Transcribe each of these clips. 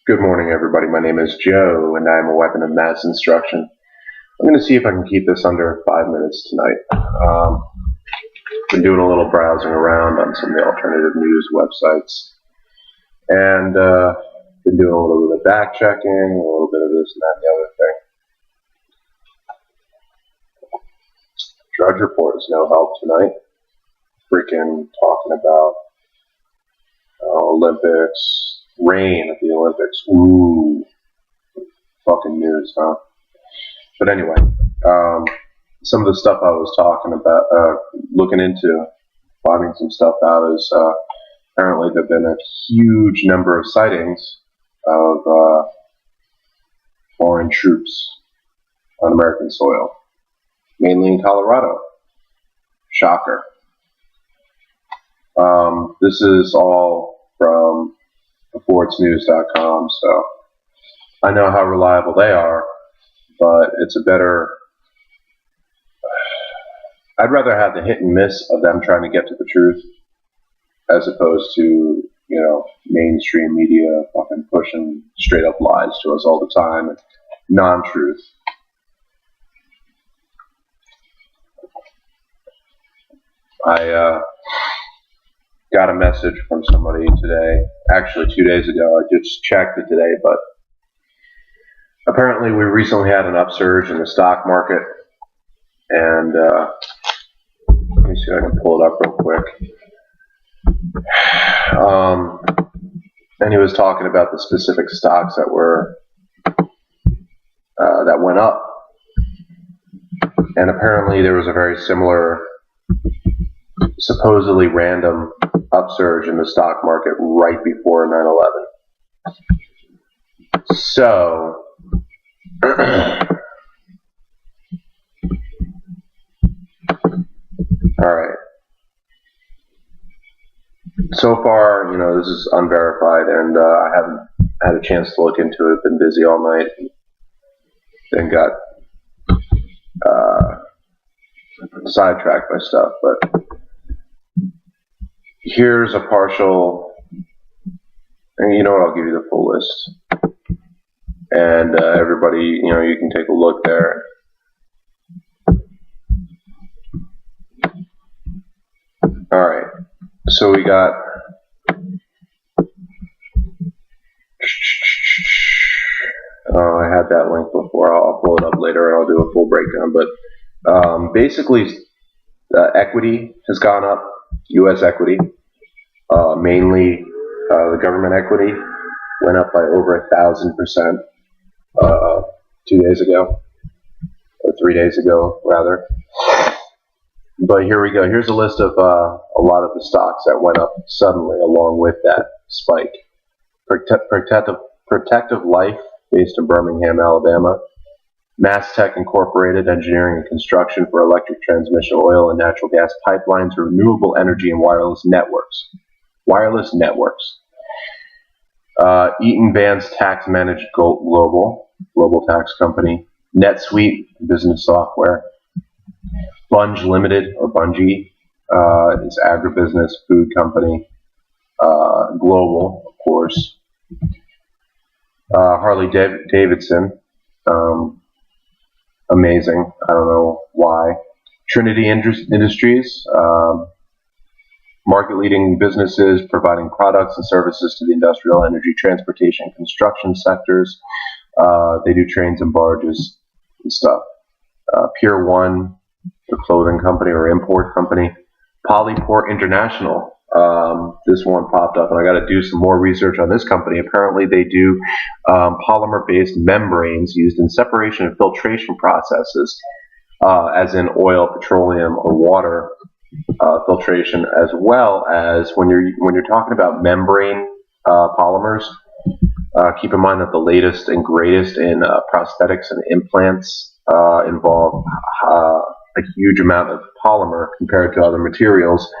Good morning, everybody. My name is Joe, and I'm a weapon of mass instruction. I'm going to see if I can keep this under 5 minutes tonight. Been doing a little browsing around on some of the alternative news websites, and been doing a little bit of back checking, a little bit of this and that and the other thing. Drudge Report is no help tonight. Freaking talking about Olympics. Rain at the Olympics. Ooh. Fucking news, huh? But anyway, some of the stuff I was talking about, looking into, finding some stuff out is apparently there have been a huge number of sightings of foreign troops on American soil, mainly in Colorado. Shocker. This is all from fortsnews.com, so I know how reliable they are, but it's a better, I'd rather have the hit and miss of them trying to get to the truth as opposed to, mainstream media fucking pushing straight up lies to us all the time and non-truth. I got a message from somebody today, actually 2 days ago. I just checked it today, but apparently we recently had an upsurge in the stock market, and let me see if I can pull it up real quick. And he was talking about the specific stocks that were that went up, and apparently there was a very similar, supposedly random upsurge in the stock market right before 9/11. So, all right. So far, this is unverified, and I haven't had a chance to look into it. Been busy all night, and got sidetracked by stuff, but here's a partial, and you know what, I'll give you the full list. And everybody, you can take a look there. Alright, so we got, I had that link before, I'll pull it up later and I'll do a full breakdown, but basically equity has gone up, U.S. equity. Mainly the government equity went up by over 1,000% 2 days ago, or 3 days ago rather. But here we go. Here's a list of a lot of the stocks that went up suddenly along with that spike. Protective Life, based in Birmingham, Alabama. Mass Tech Incorporated, engineering and construction for electric transmission, oil and natural gas pipelines, renewable energy, and wireless networks. Eaton Vance Tax Managed Global tax company. NetSuite, business software. Bunge Limited, or Bungie, is agribusiness food company. Global, of course. Harley Davidson, amazing. I don't know why. Trinity Industries, market-leading businesses providing products and services to the industrial, energy, transportation, construction sectors. They do trains and barges and stuff. Pier 1, the clothing company or import company. Polyport International. This one popped up, and I got to do some more research on this company. Apparently, they do polymer-based membranes used in separation and filtration processes, as in oil, petroleum, or water filtration, as well as when you're talking about membrane polymers. Keep in mind that the latest and greatest in prosthetics and implants involve a huge amount of polymer compared to other materials,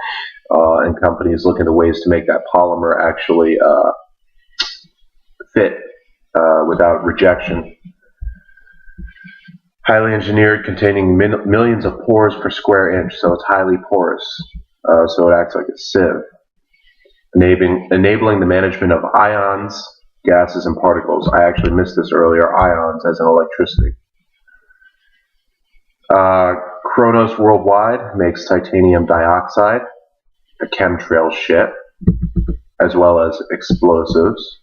and companies look into ways to make that polymer actually fit without rejection. Highly engineered, containing millions of pores per square inch, so it's highly porous, so it acts like a sieve. Enabling the management of ions, gases and particles. I actually missed this earlier. Ions as in electricity. Kronos Worldwide makes titanium dioxide, the chemtrail shit, as well as explosives.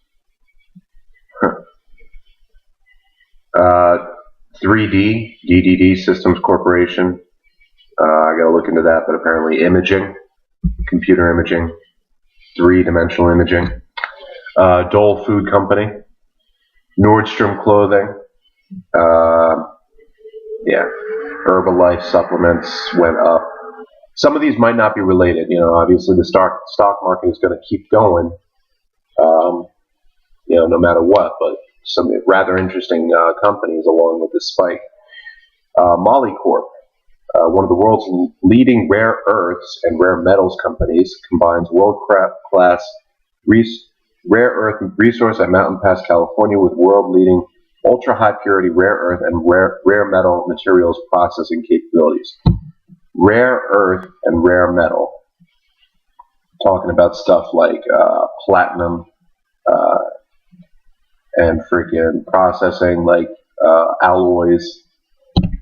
3D, DDD Systems Corporation. I gotta look into that, but apparently imaging, computer imaging, three-dimensional imaging. Dole Food Company, Nordstrom Clothing, yeah, Herbalife supplements went up. Some of these might not be related. You know, obviously the stock market is going to keep going, you know, no matter what. But some rather interesting companies along with this spike. Molycorp, one of the world's leading rare earths and rare metals companies, combines world-class rare earth resource at Mountain Pass, California, with world-leading ultra-high purity rare earth and rare metal materials processing capabilities. Rare earth and rare metal. Talking about stuff like platinum and freaking processing like alloys.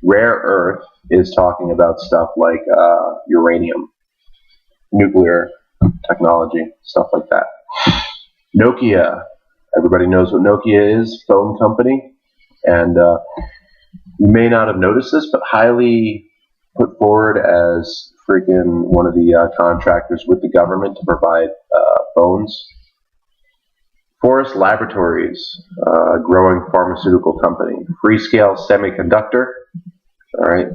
Rare earth is talking about stuff like uranium, nuclear technology, stuff like that. Nokia. Everybody knows what Nokia is, phone company. And you may not have noticed this, but highly put forward as freaking one of the contractors with the government to provide phones. Forest Laboratories, a growing pharmaceutical company. Freescale Semiconductor. All right.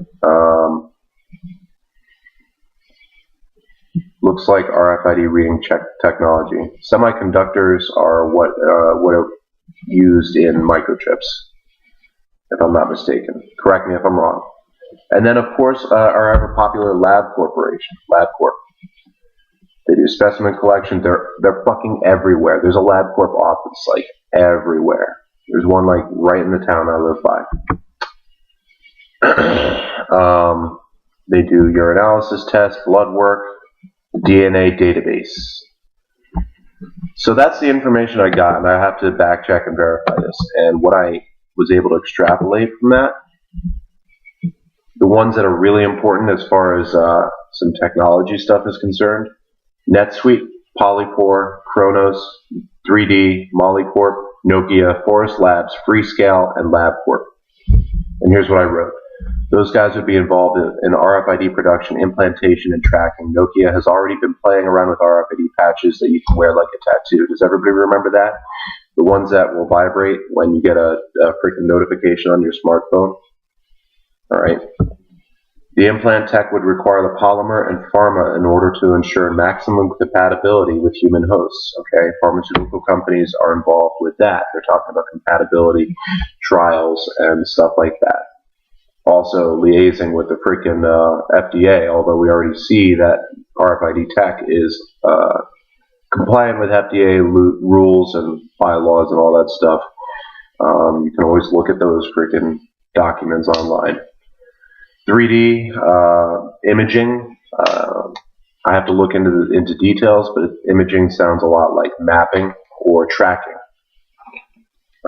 Looks like RFID reading technology. Semiconductors are what are used in microchips, if I'm not mistaken. Correct me if I'm wrong. And then, of course, our ever popular Lab Corporation, LabCorp. They do specimen collection. They're fucking everywhere. There's a LabCorp office like everywhere. There's one like right in the town I live by. They do urinalysis tests, blood work, DNA database. So that's the information I got, and I have to back check and verify this. And what I was able to extrapolate from that, the ones that are really important as far as some technology stuff is concerned: NetSuite, Polypore, Kronos, 3D, Molycorp, Nokia, Forest Labs, Freescale, and LabCorp. And here's what I wrote. Those guys would be involved in RFID production, implantation, and tracking. Nokia has already been playing around with RFID patches that you can wear like a tattoo. Does everybody remember that? The ones that will vibrate when you get a freaking notification on your smartphone. All right. The implant tech would require the polymer and pharma in order to ensure maximum compatibility with human hosts. Okay, pharmaceutical companies are involved with that. They're talking about compatibility trials and stuff like that. Also liaising with the freaking FDA, although we already see that RFID tech is compliant with FDA rules and bylaws and all that stuff. You can always look at those freaking documents online. 3D imaging. I have to look into details, but imaging sounds a lot like mapping or tracking.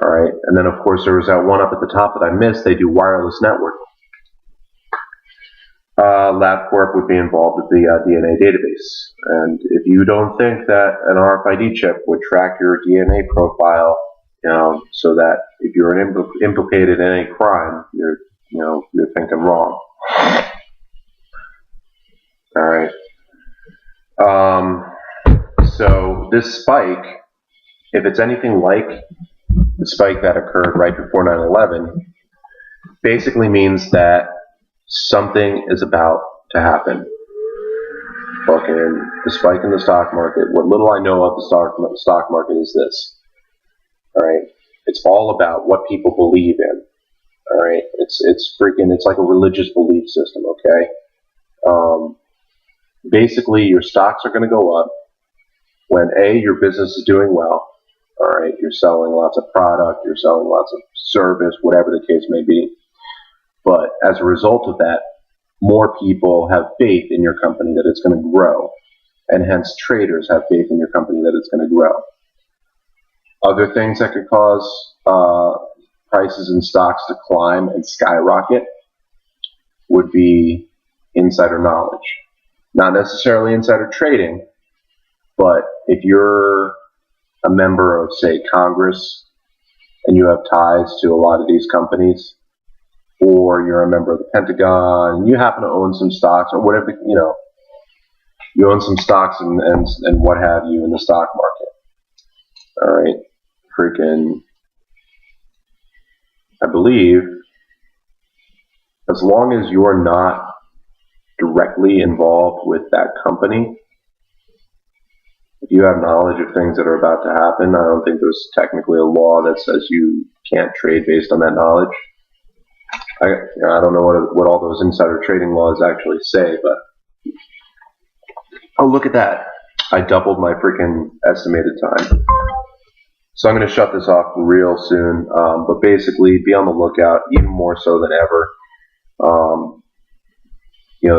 All right, and then of course there was that one up at the top that I missed. They do wireless networking. LabCorp would be involved with the DNA database, and if you don't think that an RFID chip would track your DNA profile, you know, so that if you're implicated in a crime, you're thinking wrong. All right. So this spike, if it's anything like the spike that occurred right before 9/11, basically means that something is about to happen. Fucking the spike in the stock market. What little I know of the stock market is this. All right. It's all about what people believe in. All right. It's like a religious belief system. Okay. Basically, your stocks are going to go up when your business is doing well. All right. You're selling lots of product. You're selling lots of service, whatever the case may be. But as a result of that, more people have faith in your company that it's going to grow. And hence traders have faith in your company that it's going to grow. Other things that could cause prices in stocks to climb and skyrocket would be insider knowledge. Not necessarily insider trading, but if you're a member of, say, Congress and you have ties to a lot of these companies, or you're a member of the Pentagon and you happen to own some stocks or whatever, you own some stocks and what have you in the stock market. All right. Freaking, I believe, as long as you're not directly involved with that company, if you have knowledge of things that are about to happen, I don't think there's technically a law that says you can't trade based on that knowledge. I don't know what all those insider trading laws actually say, but oh, look at that. I doubled my freaking estimated time. So I'm going to shut this off real soon, but basically be on the lookout even more so than ever.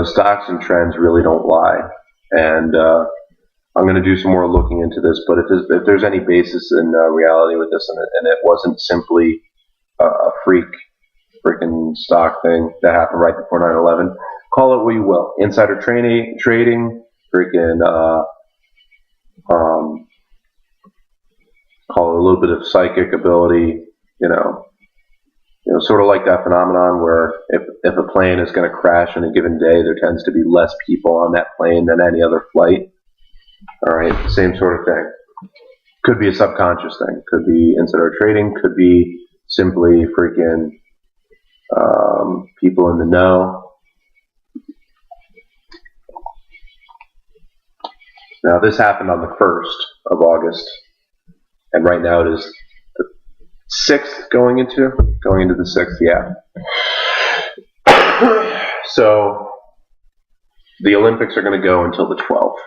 Stocks and trends really don't lie, and I'm going to do some more looking into this, but if there's any basis in reality with this, and it wasn't simply a freaking stock thing that happened right before 9/11, call it what you will. Insider trading, freaking, call it a little bit of psychic ability, sort of like that phenomenon where if a plane is going to crash on a given day, there tends to be less people on that plane than any other flight. All right, same sort of thing. Could be a subconscious thing. Could be insider trading. Could be simply freaking people in the know. Now, this happened on the 1st of August, and right now it is the 6th going into the 6th, yeah. So, the Olympics are going to go until the 12th.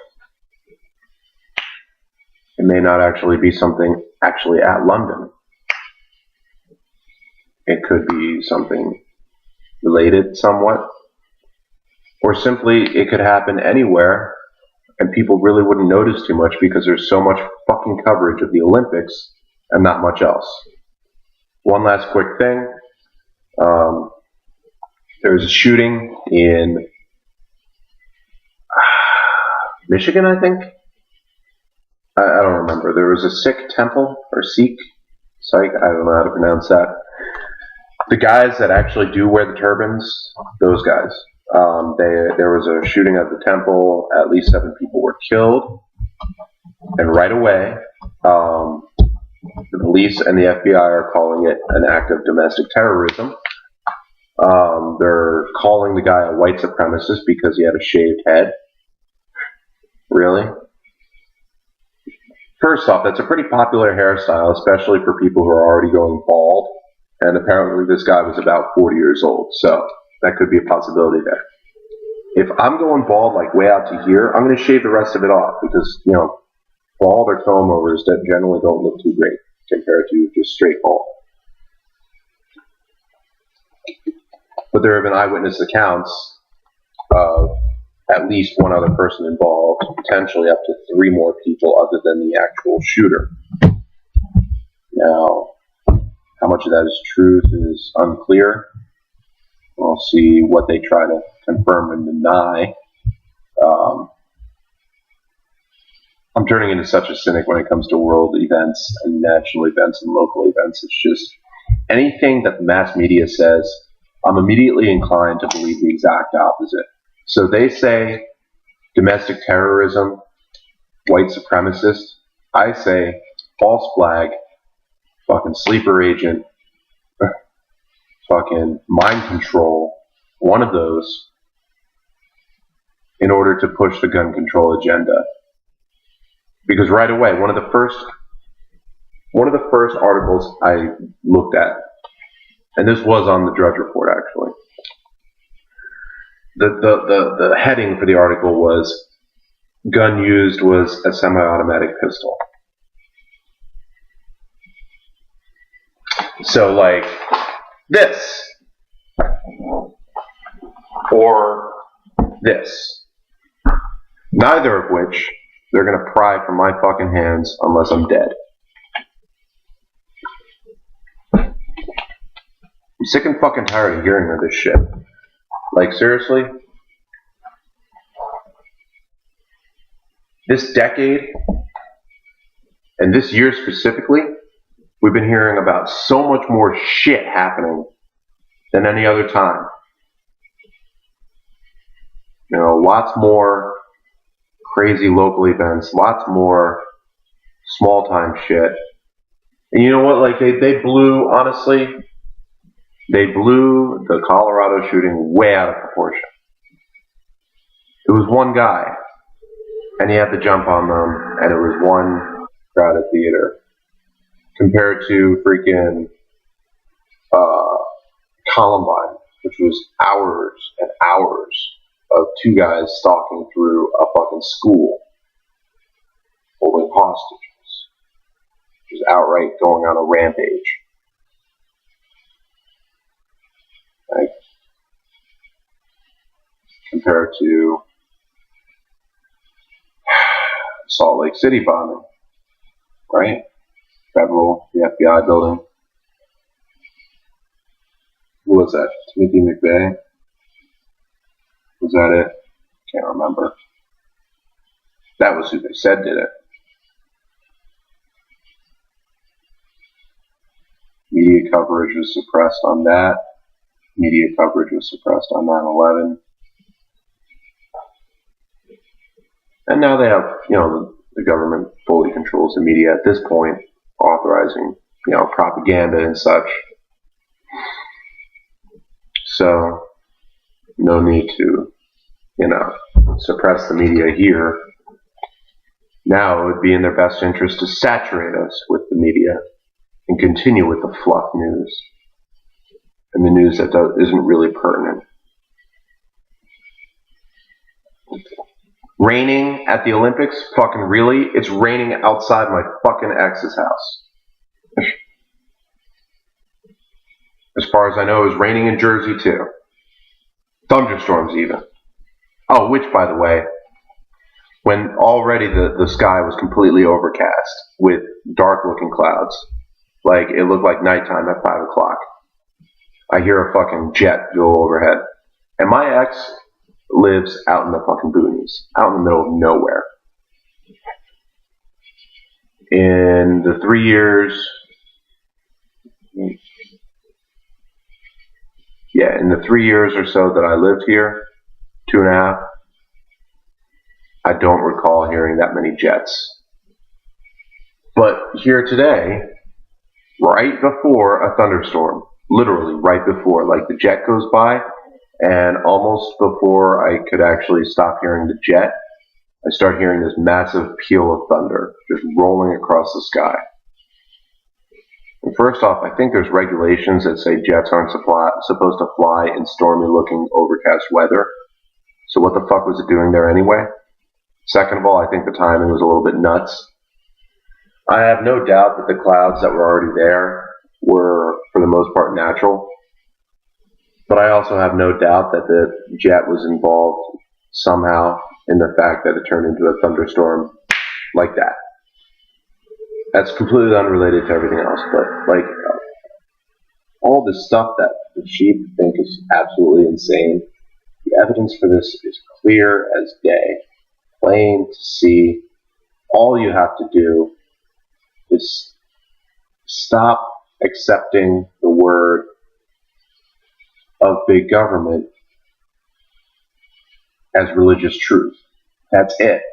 It may not actually be something actually at London. It could be something related somewhat, or simply it could happen anywhere and people really wouldn't notice too much because there's so much fucking coverage of the Olympics and not much else. One last quick thing. There was a shooting in Michigan, I think. I don't remember. There was a Sikh temple, or Sikh, I don't know how to pronounce that. The guys that actually do wear the turbans, those guys. There was a shooting at the temple. At least 7 people were killed. And right away, the police and the FBI are calling it an act of domestic terrorism. They're calling the guy a white supremacist because he had a shaved head. Really? First off, that's a pretty popular hairstyle, especially for people who are already going bald. And apparently this guy was about 40 years old, so that could be a possibility there. If I'm going bald like way out to here, I'm going to shave the rest of it off because, bald or comb overs that generally don't look too great compared to just straight bald. But there have been eyewitness accounts of at least one other person involved, potentially up to 3 more people other than the actual shooter. Now, how much of that is truth is unclear. We'll see what they try to confirm and deny. I'm turning into such a cynic when it comes to world events and national events and local events. It's just anything that the mass media says, I'm immediately inclined to believe the exact opposite. So they say domestic terrorism, white supremacist. I say false flag, fucking sleeper agent, fucking mind control, one of those, in order to push the gun control agenda. Because right away, one of the first articles I looked at, and this was on the Drudge Report actually, the heading for the article was, gun used was a semi-automatic pistol. So like this, or this, neither of which they're going to pry from my fucking hands unless I'm dead. I'm sick and fucking tired of hearing of this shit. Like, seriously? This decade, and this year specifically, we've been hearing about so much more shit happening than any other time. You know, lots more crazy local events, lots more small time shit. And you know what? Like, they blew, honestly, they blew the Colorado shooting way out of proportion. It was one guy, and he had to jump on them, and it was one crowded theater. Compared to freaking Columbine, which was hours and hours of two guys stalking through a fucking school, holding hostages, which is outright going on a rampage. Right? Compared to Salt Lake City bombing, right? Federal, the FBI building. Who was that? Timothy McVeigh? Was that it? Can't remember. That was who they said did it. Media coverage was suppressed on that. Media coverage was suppressed on 9/11. And now they have, you know, the government fully controls the media at this point, authorizing, you know, propaganda and such. So, no need to, you know, suppress the media here. Now it would be in their best interest to saturate us with the media and continue with the fluff news and the news that isn't really pertinent. Raining at the Olympics? Fucking really? It's raining outside my fucking ex's house. As far as I know, it was raining in Jersey too. Thunderstorms even. Oh, which, by the way, when already the sky was completely overcast with dark-looking clouds, like it looked like nighttime at 5 o'clock, I hear a fucking jet go overhead. And my ex lives out in the fucking boonies, out in the middle of nowhere. In the 3 years... Yeah, in the 3 years or so that I lived here, 2.5, I don't recall hearing that many jets. But here today, right before a thunderstorm, literally right before, like the jet goes by, and almost before I could actually stop hearing the jet, I start hearing this massive peal of thunder just rolling across the sky. And first off, I think there's regulations that say jets aren't supposed to fly in stormy-looking, overcast weather. So what the fuck was it doing there anyway? Second of all, I think the timing was a little bit nuts. I have no doubt that the clouds that were already there were, for the most part, natural. But I also have no doubt that the jet was involved somehow in the fact that it turned into a thunderstorm like that. That's completely unrelated to everything else, but like all this stuff that the sheep think is absolutely insane, the evidence for this is clear as day, plain to see. All you have to do is stop accepting the word of big government as religious truth. That's it.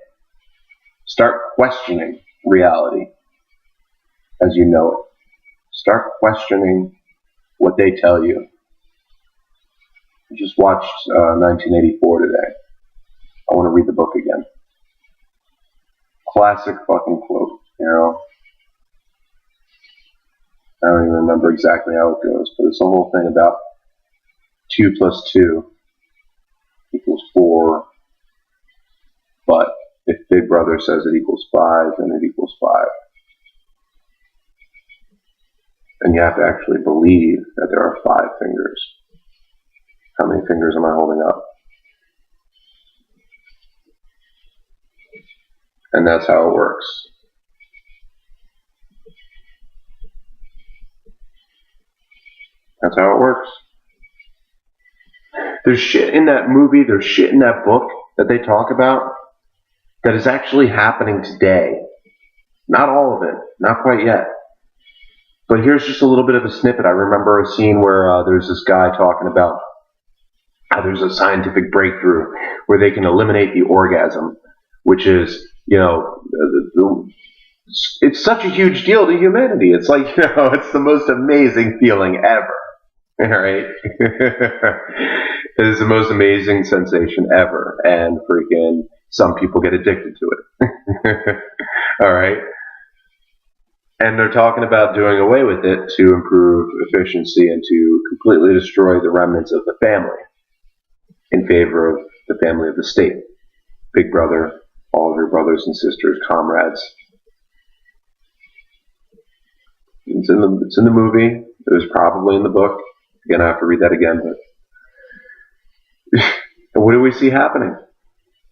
Start questioning reality as you know it. Start questioning what they tell you. I just watched 1984 today. I want to read the book again. Classic fucking quote, you know. I don't even remember exactly how it goes, but it's the whole thing about 2 plus 2 equals 4, but if Big Brother says it equals 5, then it equals 5. And you have to actually believe that there are 5 fingers. How many fingers am I holding up? And that's how it works. That's how it works. There's shit in that movie, there's shit in that book that they talk about that is actually happening today. Not all of it, not quite yet. But here's just a little bit of a snippet. I remember a scene where there's this guy talking about how there's a scientific breakthrough where they can eliminate the orgasm, which is, it's such a huge deal to humanity. It's like, it's the most amazing feeling ever. All right? It is the most amazing sensation ever. And freaking some people get addicted to it. All right? And they're talking about doing away with it to improve efficiency and to completely destroy the remnants of the family in favor of the family of the state. Big brother, all of your brothers and sisters, comrades. It's in the movie. It was probably in the book. Again, I have to read that again. But and what do we see happening?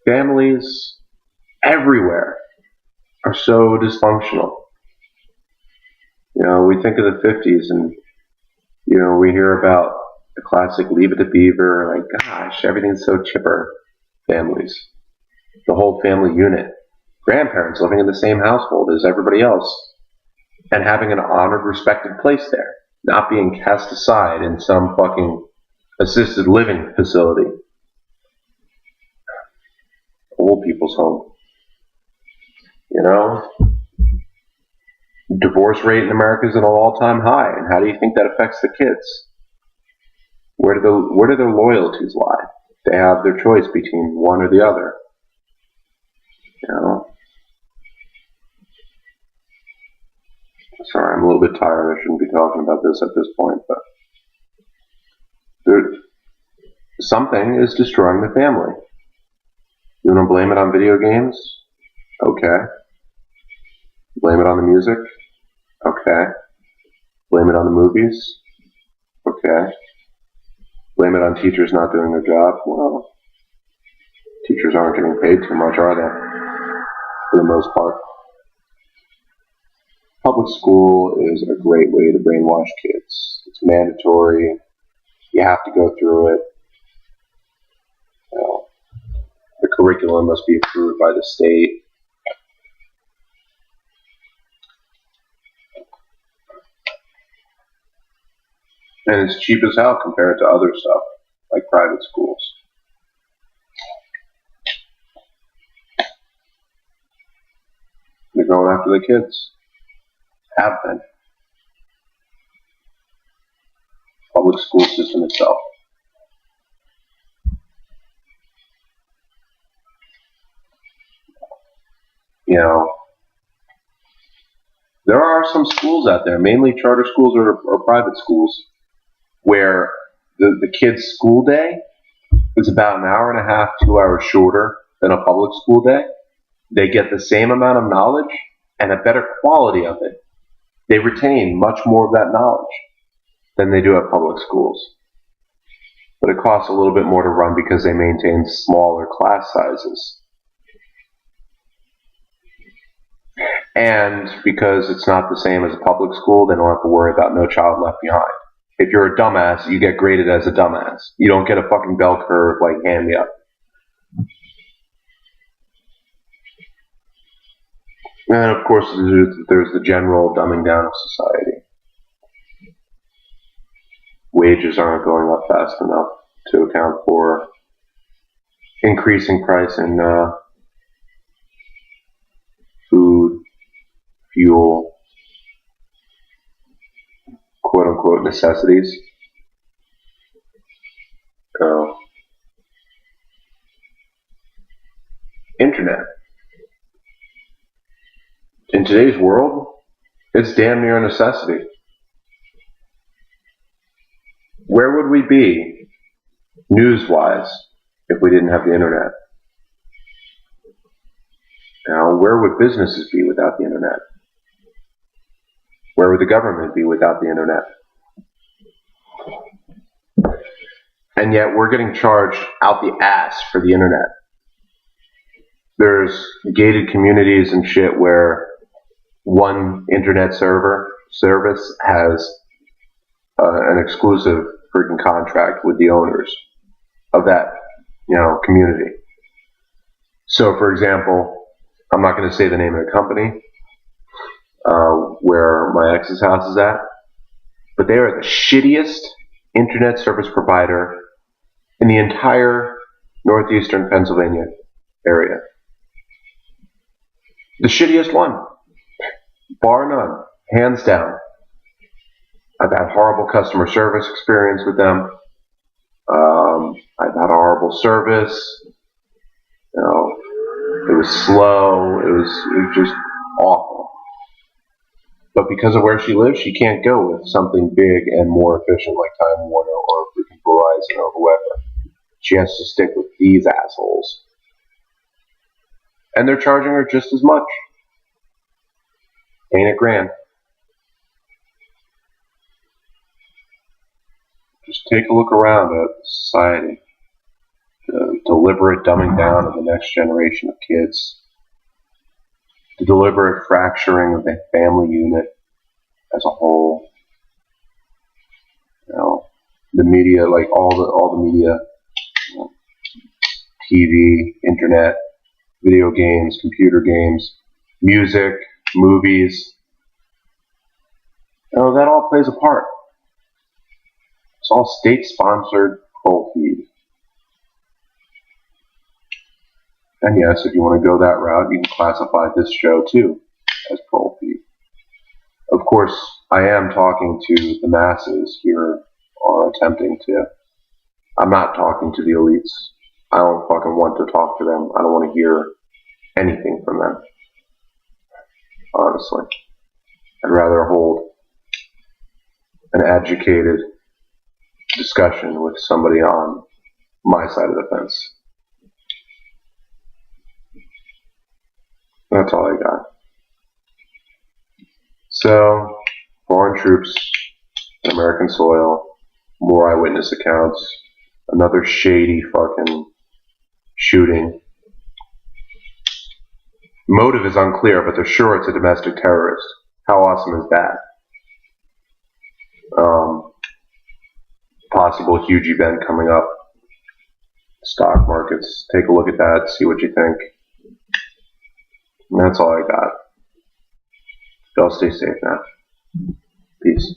Families everywhere are so dysfunctional. We think of the 50s and, we hear about the classic Leave It to Beaver, like, gosh, everything's so chipper. Families. The whole family unit. Grandparents living in the same household as everybody else and having an honored, respected place there. Not being cast aside in some fucking assisted living facility. Old people's home. Divorce rate in America is at an all-time high, and how do you think that affects the kids? Where do their loyalties lie? They have their choice between one or the other. Sorry, I'm a little bit tired. I shouldn't be talking about this at this point, but something is destroying the family. You want to blame it on video games? Okay. Blame it on the music? Okay. Blame it on the movies? Okay. Blame it on teachers not doing their job? Well, teachers aren't getting paid too much, are they? For the most part. Public school is a great way to brainwash kids. It's mandatory. You have to go through it. The curriculum must be approved by the state. And it's cheap as hell compared to other stuff, like private schools. They're going after the kids. Have been. Public school system itself. There are some schools out there, mainly charter schools or private schools, where the kids' school day is about an hour and a half, 2 hours shorter than a public school day. They get the same amount of knowledge and a better quality of it. They retain much more of that knowledge than they do at public schools. But it costs a little bit more to run because they maintain smaller class sizes. And because it's not the same as a public school, they don't have to worry about no child left behind. If you're a dumbass, you get graded as a dumbass. You don't get a fucking bell curve like hand me up. And of course, there's the general dumbing down of society. Wages aren't going up fast enough to account for increasing price in food, fuel, quote-unquote necessities. Internet. In today's world, it's damn near a necessity. Where would we be, news-wise, if we didn't have the internet? Where would businesses be without the internet? Where would the government be without the internet? And yet we're getting charged out the ass for the internet. There's gated communities and shit where one internet service has an exclusive freaking contract with the owners of that, community. So, for example, I'm not going to say the name of the company where my ex's house is at, but they are the shittiest internet service provider in the entire northeastern Pennsylvania area. The shittiest one, bar none, hands down. I've had horrible customer service experience with them. I've had horrible service. It was slow. It was just awful. But because of where she lives, she can't go with something big and more efficient like Time Warner or freaking Verizon or whoever. She has to stick with these assholes. And they're charging her just as much. Ain't it grand? Just take a look around at society. The deliberate dumbing down of the next generation of kids. The deliberate fracturing of the family unit as a whole. The media, like all the media, TV, internet, video games, computer games, music, movies. That all plays a part. It's all state-sponsored troll feed. And yes, if you want to go that route, you can classify this show too as troll feed. Of course, I am talking to the masses here, or attempting to. I'm not talking to the elites. I don't fucking want to talk to them. I don't want to hear anything from them. Honestly. I'd rather hold an educated discussion with somebody on my side of the fence. That's all I got. So, foreign troops in American soil, more eyewitness accounts, another shady fucking shooting. Motive is unclear, but they're sure it's a domestic terrorist. How awesome is that? Possible huge event coming up. Stock markets. Take a look at that, see what you think. And that's all I got. Y'all stay safe now. Peace.